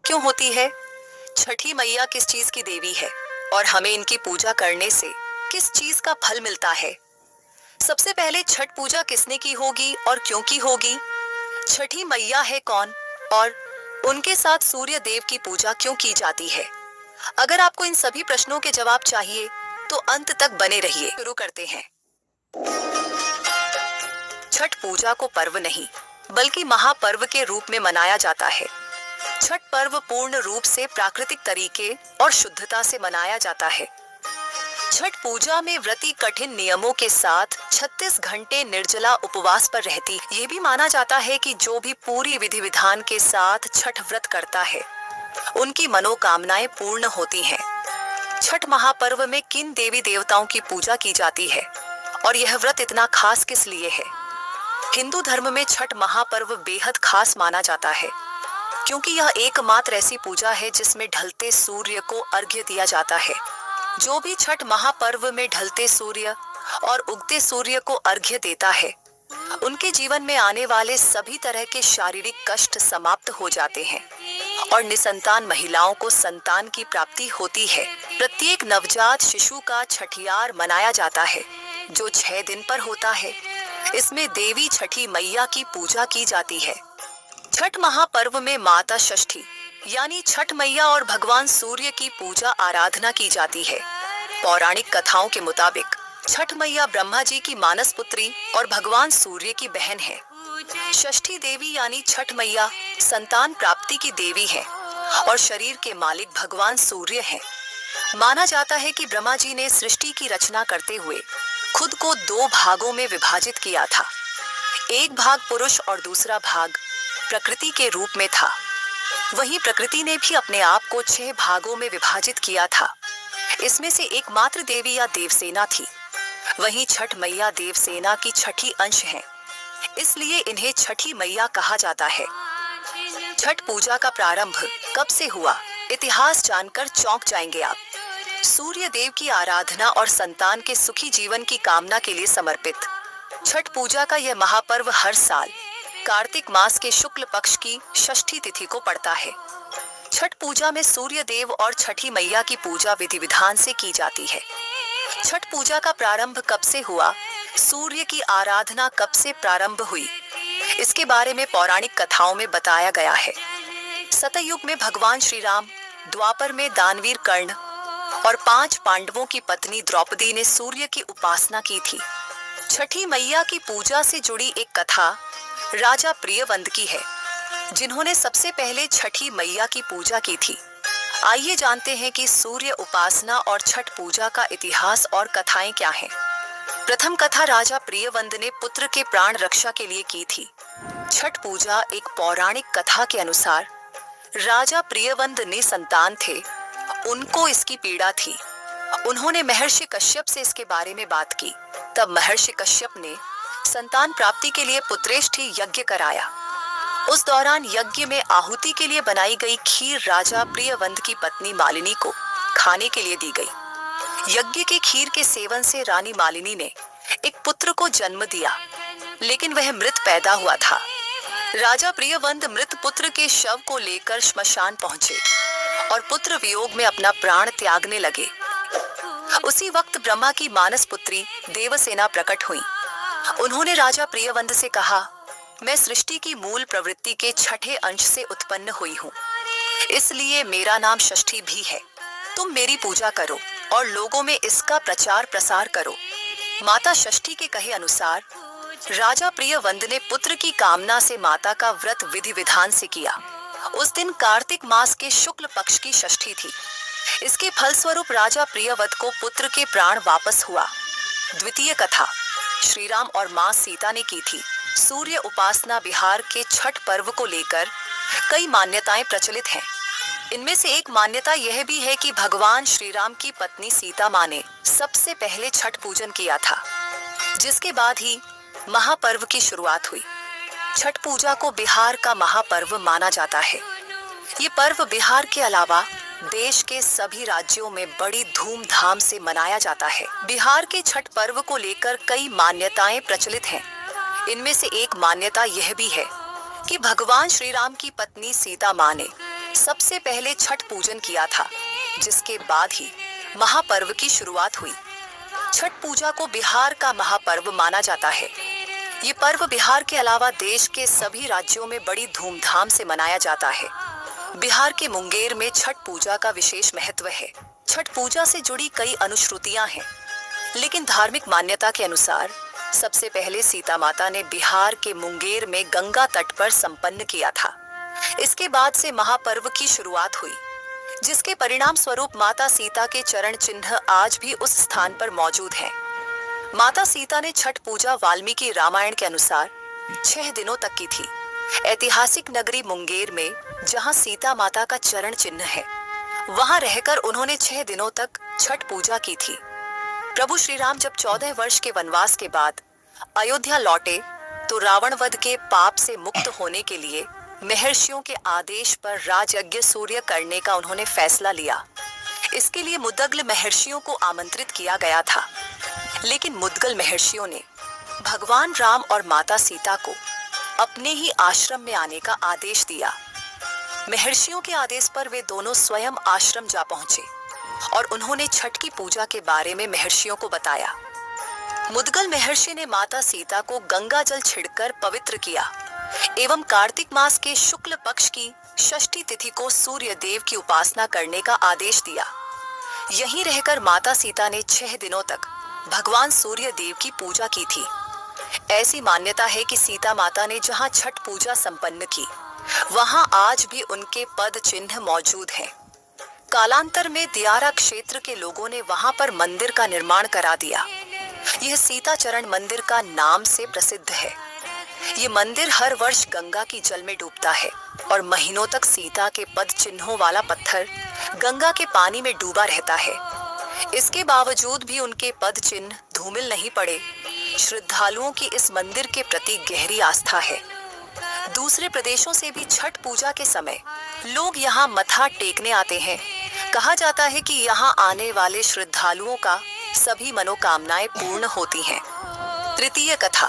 क्यों होती है? छठी मैया किस चीज की देवी है और हमें इनकी पूजा करने से किस चीज का फल मिलता है? सबसे पहले छठ पूजा किसने की होगी और क्यों की होगी? छठी मैया है कौन और उनके साथ सूर्य देव की पूजा क्यों की जाती है? अगर आपको इन सभी प्रश्नों के जवाब चाहिए तो अंत तक बने रहिए। शुरू करते हैं। छठ पूजा को पर्व नहीं बल्कि महापर्व के रूप में मनाया जाता है। छठ पर्व पूर्ण रूप से प्राकृतिक तरीके और शुद्धता से मनाया जाता है। छठ पूजा में व्रती कठिन नियमों के साथ 36 घंटे निर्जला उपवास पर रहती। ये भी माना जाता है कि जो भी पूरी विधि विधान के साथ छठ व्रत करता है उनकी मनोकामनाएं पूर्ण होती हैं। छठ महापर्व में किन देवी देवताओं की पूजा की जाती है और यह व्रत इतना खास किस लिए है? हिंदू धर्म में छठ महापर्व बेहद खास माना जाता है क्योंकि यह एकमात्र ऐसी पूजा है जिसमें ढलते सूर्य को अर्घ्य दिया जाता है। जो भी छठ महापर्व में ढलते सूर्य और उगते सूर्य को अर्घ्य देता है उनके जीवन में आने वाले सभी तरह के शारीरिक कष्ट समाप्त हो जाते हैं और निसंतान महिलाओं को संतान की प्राप्ति होती है। प्रत्येक नवजात शिशु का छठियार मनाया जाता है जो 6 दिन पर होता है। इसमें देवी छठी मैया की पूजा की जाती है। छठ महापर्व में माता षष्ठी यानी छठ मैया और भगवान सूर्य की पूजा आराधना की जाती है। पौराणिक कथाओं के मुताबिक छठ मैया ब्रह्मा जी की मानस पुत्री और भगवान सूर्य की बहन है। षष्ठी देवी यानी छठ मैया संतान प्राप्ति की देवी है और शरीर के मालिक भगवान सूर्य हैं। माना जाता है कि ब्रह्मा जी ने सृष्टि की रचना करते हुए खुद को 2 भागों में विभाजित किया था। एक भाग पुरुष और दूसरा भाग प्रकृति के रूप में था। वहीं प्रकृति ने भी अपने आप को 6 भागों में विभाजित किया था। इसमें से एकमात्र देवी या देवसेना थी। वहीं छठ मैया देवसेना की छठी अंश है, इसलिए इन्हें छठी मैया कहा जाता है। छठ पूजा का प्रारंभ कब से हुआ, इतिहास जानकर चौंक जाएंगे आप। सूर्य देव की आराधना और संतान के सुखी जीवन की कामना के लिए समर्पित छठ पूजा का यह महापर्व हर साल कार्तिक मास के शुक्ल पक्ष की षष्ठी तिथि को पड़ता है। छठ पूजा में सूर्य देव और छठी मैया की पूजा विधि विधान से की जाती है। छठ पूजा का प्रारंभ कब से हुआ, सूर्य की आराधना कब से प्रारंभ हुई, इसके बारे में पौराणिक कथाओं में बताया गया है। सतयुग में भगवान श्री राम, द्वापर में दानवीर कर्ण और 5 पांडवों की पत्नी द्रौपदी ने सूर्य की उपासना की थी। छठी मैया की पूजा से जुड़ी एक कथा राजा प्रियवंद की है, जिन्होंने सबसे पहले छठी मैया की पूजा की थी। आइए जानते हैं कि सूर्य उपासना और छठ पूजा का इतिहास और कथाएं क्या हैं। प्रथम कथा राजा प्रियवंद ने पुत्र के प्राण रक्षा के लिए की थी। छठ पूजा एक पौराणिक कथा के अनुसार राजा प्रियवंद ने संतान थे, उनको इसकी पीड़ा थी। उन्होंने महर्षि कश्यप से इसके बारे में बात की। तब महर्षि कश्यप ने संतान प्राप्ति के लिए पुत्रेष्ठी यज्ञ कराया। उस दौरान यज्ञ में आहुति के लिए बनाई गई खीर राजा प्रियवंद की पत्नी मालिनी को खाने के लिए दी गई। यज्ञ के खीर के सेवन से रानी मालिनी ने एक पुत्र को जन्म दिया, लेकिन वह मृत पैदा हुआ था। राजा प्रियवंद मृत पुत्र के शव को लेकर श्मशान पहुंचे और पुत्र वियोग में अपना प्राण त्यागने लगे। उसी वक्त ब्रह्मा की मानस पुत्री देवसेना प्रकट हुई। उन्होंने राजा प्रियवंद से कहा, मैं सृष्टि की मूल प्रवृत्ति के छठे अंश से उत्पन्न हुई हूँ, इसलिए मेरा नाम षष्ठी भी है। तुम मेरी पूजा करो और लोगों में इसका प्रचार प्रसार करो। माता षष्ठी के कहे अनुसार राजा प्रियवंद ने पुत्र की कामना से माता का व्रत विधि विधान से किया। उस दिन कार्तिक मास के शुक्ल पक्ष की षष्ठी थी। इसके फलस्वरूप राजा प्रियवंद को पुत्र के प्राण वापस हुआ। द्वितीय कथा श्री राम और मां सीता ने की थी। सूर्य उपासना बिहार के छठ पर्व को लेकर कई मान्यताएं प्रचलित हैं। इनमें से एक मान्यता यह भी है कि भगवान श्री राम की पत्नी सीता मां ने सबसे पहले छठ पूजन किया था, जिसके बाद ही महापर्व की शुरुआत हुई। छठ पूजा को बिहार का महापर्व माना जाता है। ये पर्व बिहार के अलावा देश के सभी राज्यों में बड़ी धूमधाम से मनाया जाता है। बिहार के छठ पर्व को लेकर कई मान्यताएं प्रचलित हैं। इनमें से एक मान्यता यह भी है कि भगवान श्री राम की पत्नी सीता मां ने सबसे पहले छठ पूजन किया था, जिसके बाद ही महापर्व की शुरुआत हुई। छठ पूजा को बिहार का महापर्व माना जाता है। ये पर्व बिहार के अलावा देश के सभी राज्यों में बड़ी धूमधाम से मनाया जाता है। बिहार के मुंगेर में छठ पूजा का विशेष महत्व है। छठ पूजा से जुड़ी कई अनुश्रुतियां हैं, लेकिन धार्मिक मान्यता के अनुसार सबसे पहले सीता माता ने बिहार के मुंगेर में गंगा तट पर संपन्न किया था। इसके बाद से महापर्व की शुरुआत हुई, जिसके परिणाम स्वरूप माता सीता के चरण चिन्ह आज भी उस स्थान पर मौजूद हैं। माता सीता ने छठ पूजा वाल्मीकि रामायण के अनुसार 6 दिनों तक की थी। ऐतिहासिक नगरी मुंगेर में जहां सीता माता का चरण चिन्ह है, वहां रहकर उन्होंने 6 दिनों तक छठ पूजा की थी। प्रभु श्री राम जब 14 वर्ष के वनवास के बाद अयोध्या लौटे तो रावण वध के पाप से मुक्त होने के लिए महर्षियों के आदेश पर राजयज्ञ सूर्य करने का उन्होंने फैसला लिया। इसके लिए मुद्गल महर्षियों को आमंत्रित किया गया था, लेकिन मुद्गल महर्षियों ने भगवान राम और माता सीता को अपने ही आश्रम में आने का आदेश दिया। महर्षियों के आदेश पर वे दोनों स्वयं आश्रम जा पहुंचे और उन्होंने छठ की पूजा के बारे में महर्षियों को बताया। मुद्गल महर्षि ने माता सीता को गंगा जल छिड़कर पवित्र किया एवं कार्तिक मास के शुक्ल पक्ष की षष्ठी तिथि को सूर्य देव की उपासना करने का आदेश दिया। यहीं रहकर माता सीता ने 6 दिनों तक भगवान सूर्य देव की पूजा की थी। ऐसी मान्यता है कि सीता माता ने जहां छठ पूजा संपन्न की, वहां आज भी उनके पद चिन्ह मौजूद हैं। कालांतर में दियारा क्षेत्र के लोगों ने वहां पर मंदिर का निर्माण करा दिया। यह सीता चरण मंदिर का नाम से प्रसिद्ध है। ये मंदिर हर वर्ष गंगा की जल में डूबता है और महीनों तक सीता के पद चिन्हों वाला पत्थर गंगा के पानी में डूबा रहता है। इसके बावजूद भी उनके पद चिन्ह धूमिल नहीं पड़े। श्रद्धालुओं की इस मंदिर के प्रति गहरी आस्था है। दूसरे प्रदेशों से भी छठ पूजा के समय लोग यहाँ मत्था टेकने आते हैं। कहा जाता है कि यहाँ आने वाले श्रद्धालुओं का सभी मनोकामनाएं पूर्ण होती हैं। तृतीय कथा।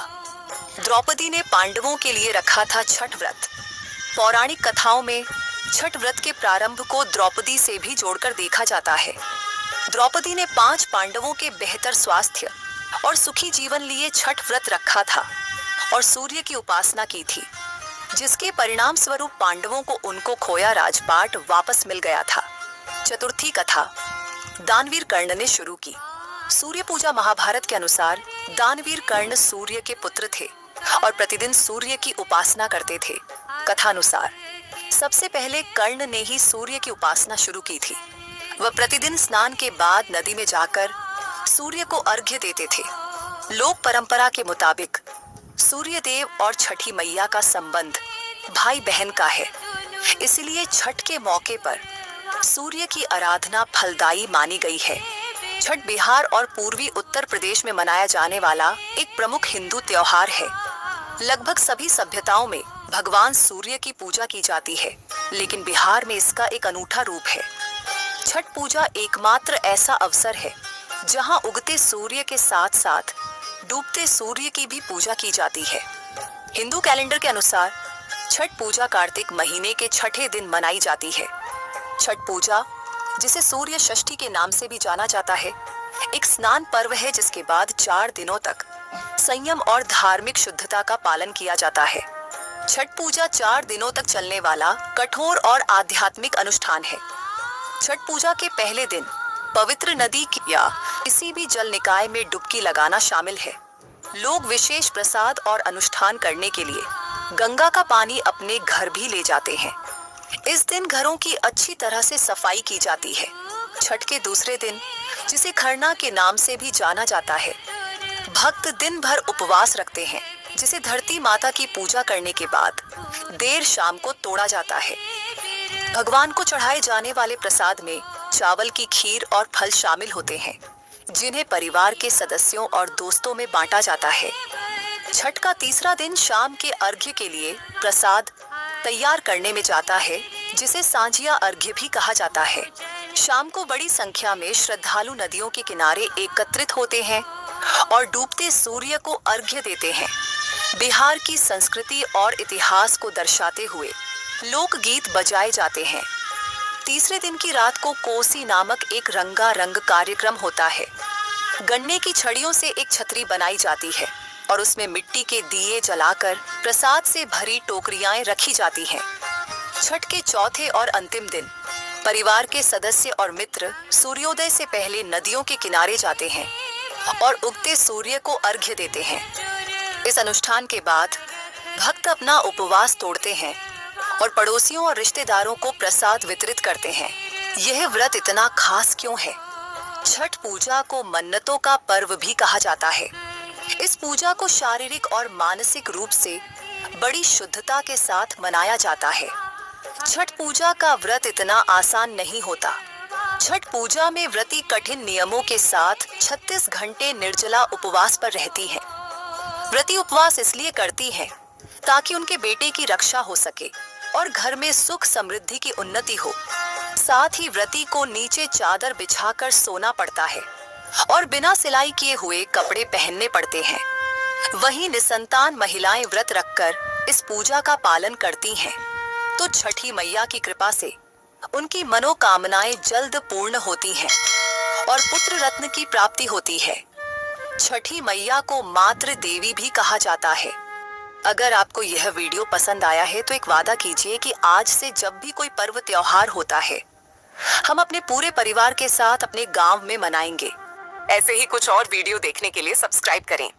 द्रौपदी ने पांडवों के लिए रखा था छठ व्रत। पौराणिक कथाओं में छठ व्रत के प्रारंभ को द्रौपदी से भी जोड़कर देखा जाता है। द्रौपदी ने 5 पांडवों के बेहतर स्वास्थ्य और सुखी जीवन लिए छठ व्रत रखा था और सूर्य की उपासना की थी, जिसके परिणाम स्वरूप पांडवों को उनको खोया राजपाट वापस मिल गया था। चतुर्थी कथा। दानवीर कर्ण ने शुरू की। सूर्य पूजा महाभारत के अनुसार दानवीर कर्ण सूर्य के पुत्र थे और प्रतिदिन सूर्य की उपासना करते थे। कथानुसार सबसे पहले कर्ण ने ही सूर्य की उपासना शुरू की थी। वह प्रतिदिन स्नान के बाद नदी में जाकर सूर्य को अर्घ्य देते थे। लोक परंपरा के मुताबिक सूर्य देव और छठी मैया का संबंध भाई बहन का है, इसलिए छठ के मौके पर सूर्य की आराधना फलदायी मानी गई है। छठ बिहार और पूर्वी उत्तर प्रदेश में मनाया जाने वाला एक प्रमुख हिंदू त्योहार है। लगभग सभी सभ्यताओं में भगवान सूर्य की पूजा की जाती है, लेकिन बिहार में इसका एक अनूठा रूप है। छठ पूजा एकमात्र ऐसा अवसर है जहां उगते सूर्य के साथ साथ डूबते सूर्य की भी पूजा की जाती है। हिंदू कैलेंडर के अनुसार छठ पूजा कार्तिक महीने के छठे दिन मनाई जाती है। छठ पूजा, जिसे सूर्य षष्ठी के नाम से भी जाना जाता है, एक स्नान पर्व है जिसके बाद 4 दिनों तक संयम और धार्मिक शुद्धता का पालन किया जाता है। छठ पूजा 4 दिनों तक चलने वाला कठोर और आध्यात्मिक अनुष्ठान है। छठ पूजा के पहले दिन पवित्र नदी या किसी भी जल निकाय में डुबकी लगाना शामिल है। लोग विशेष प्रसाद और अनुष्ठान करने के लिए गंगा का पानी अपने घर भी ले जाते हैं। इस दिन घरों की अच्छी तरह से सफाई की जाती है। छठ के दूसरे दिन, जिसे खरना के नाम से भी जाना जाता है, भक्त दिन भर उपवास रखते हैं, जिसे धरती माता की पूजा करने के बाद देर शाम को तोड़ा जाता है। भगवान को चढ़ाए जाने वाले प्रसाद में चावल की खीर और फल शामिल होते हैं, जिन्हें परिवार के सदस्यों और दोस्तों में बांटा जाता है। छठ का तीसरा दिन शाम के अर्घ्य के लिए प्रसाद तैयार करने में जाता है, जिसे सांझिया अर्घ्य भी कहा जाता है। शाम को बड़ी संख्या में श्रद्धालु नदियों के किनारे एकत्रित होते हैं और डूबते सूर्य को अर्घ्य देते हैं। बिहार की संस्कृति और इतिहास को दर्शाते हुए लोकगीत बजाए जाते हैं। तीसरे दिन की रात को कोसी नामक एक रंगारंग कार्यक्रम होता है। गन्ने की छड़ियों से एक छतरी बनाई जाती है और उसमें मिट्टी के दिए जलाकर प्रसाद से भरी टोकरियां रखी जाती हैं। छठ के चौथे और अंतिम दिन परिवार के सदस्य और मित्र सूर्योदय से पहले नदियों के किनारे जाते हैं और उगते सूर्य को अर्घ्य देते हैं। इस अनुष्ठान के बाद भक्त अपना उपवास तोड़ते हैं और पड़ोसियों और रिश्तेदारों को प्रसाद वितरित करते हैं। यह व्रत इतना खास क्यों है? छठ पूजा को मन्नतों का पर्व भी कहा जाता है। इस पूजा को शारीरिक और मानसिक रूप से बड़ी शुद्धता के साथ मनाया जाता है। छठ पूजा का व्रत इतना आसान नहीं होता। छठ पूजा में व्रती कठिन नियमों के साथ 36 घंटे निर्जला उपवास पर रहती है। व्रती उपवास इसलिए करती है ताकि उनके बेटे की रक्षा हो सके और घर में सुख समृद्धि की उन्नति हो। साथ ही व्रती को नीचे चादर बिछाकर सोना पड़ता है और बिना सिलाई किए हुए कपड़े पहनने पड़ते हैं। वहीं निसंतान महिलाएं व्रत रखकर इस पूजा का पालन करती हैं तो छठी मैया की कृपा से उनकी मनोकामनाएं जल्द पूर्ण होती हैं और पुत्र रत्न की प्राप्ति होती है। छठी मैया को मातृ देवी भी कहा जाता है। अगर आपको यह वीडियो पसंद आया है तो एक वादा कीजिए कि आज से जब भी कोई पर्व त्योहार होता है हम अपने पूरे परिवार के साथ अपने गांव में मनाएंगे। ऐसे ही कुछ और वीडियो देखने के लिए सब्सक्राइब करें।